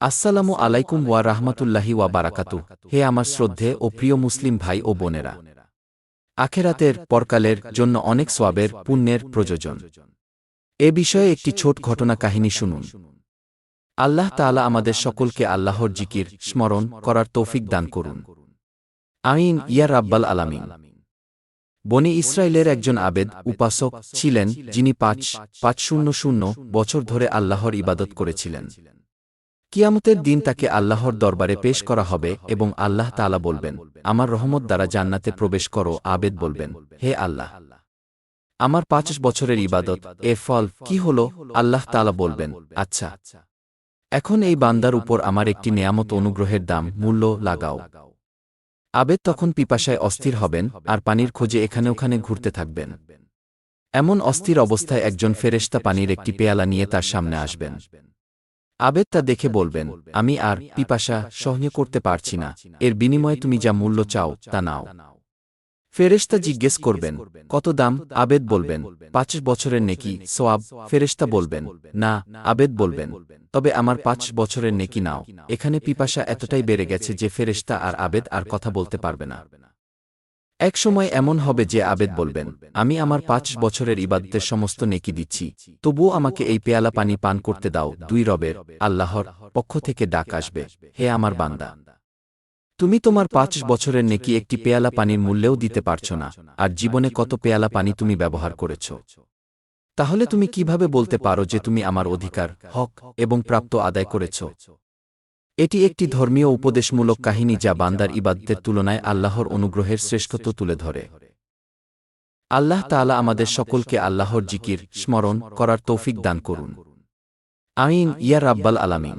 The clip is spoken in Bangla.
আসসালামু আলাইকুম ওয়া রাহমাতুল্লাহি ওয়া বারাকাতুহু। হে আমার শ্রদ্ধেয় ও প্রিয় মুসলিম ভাই ও বোনেরা, আখেরাতের পরকালের জন্য অনেক সওয়াবের পুণ্যের প্রয়োজন। এ বিষয়ে একটি ছোট ঘটনা কাহিনী শুনুন। আল্লাহ তাআলা আমাদের সকলকে আল্লাহর জিকির স্মরণ করার তৌফিক দান করুন। আমিন ইয়া রাব্বাল আলামিন। বনী ইসরায়েলের একজন আবেদ উপাসক ছিলেন, যিনি ৫৫০ বছর ধরে আল্লাহর ইবাদত করেছিলেন। কিয়ামতের দিন তাকে আল্লাহর দরবারে পেশ করা হবে এবং আল্লাহ তাআলা বলবেন, আমার রহমত দ্বারা জান্নাতে প্রবেশ করো। আবেদ বলবেন, হে আল্লাহ, আমার ৫ বছরের ইবাদত এর ফল কি হল? আল্লাহ তাআলা বলবেন, আচ্ছা, এখন এই বান্দার উপর আমার একটি নেয়ামত অনুগ্রহের দাম মূল্য লাগাও। আবেদ তখন পিপাসায় অস্থির হবেন আর পানির খোঁজে এখানে ওখানে ঘুরতে থাকবেন। এমন অস্থির অবস্থায় একজন ফেরেশতা পানির একটি পেয়ালা নিয়ে তার সামনে আসবেন। আবেদ তা দেখে বলবেন, আমি আর পিপাসা সহ্য করতে পারছি না, এর বিনিময়ে তুমি যা মূল্য চাও তা নাও। ফেরেশতা জিজ্ঞেস করবেন, কত দাম? আবেদ বলবেন, ৫ বছরের নেকি সওয়াব। ফেরেশতা বলবেন, না। আবেদ বলবেন, তবে আমার ৫ বছরের নেকি নাও। এখানে পিপাসা এতটাই বেড়ে গেছে যে ফেরেশতা আর আবেদ আর কথা বলতে পারবে না। এক সময় এমন হবে যে আবেদ বলবেন, আমি আমার ৫ বছরের ইবাদতের সমস্ত নেকি দিচ্ছি, তবুও আমাকে এই পেয়ালা পানি পান করতে দাও। দুই রবের আল্লাহর পক্ষ থেকে ডাক আসবে, হে আমার বান্দা, তুমি তোমার ৫ বছরের নেকি একটি পেয়ালা পানির মূল্যেও দিতে পারছ না, আর জীবনে কত পেয়ালা পানি তুমি ব্যবহার করেছ। তাহলে তুমি কিভাবে বলতে পারো যে তুমি আমার অধিকার, হক এবং প্রাপ্ত আদায় করেছ? এটি একটি ধর্মীয় উপদেশমূলক কাহিনী যা বান্দার ইবাদতের তুলনায় আল্লাহর অনুগ্রহের শ্রেষ্ঠত্ব তুলে ধরে। আল্লাহ তাআলা আমাদের সকলকে আল্লাহর জিকির স্মরণ করার তৌফিক দান করুন। আমিন ইয়া রাব্বাল আলামিন।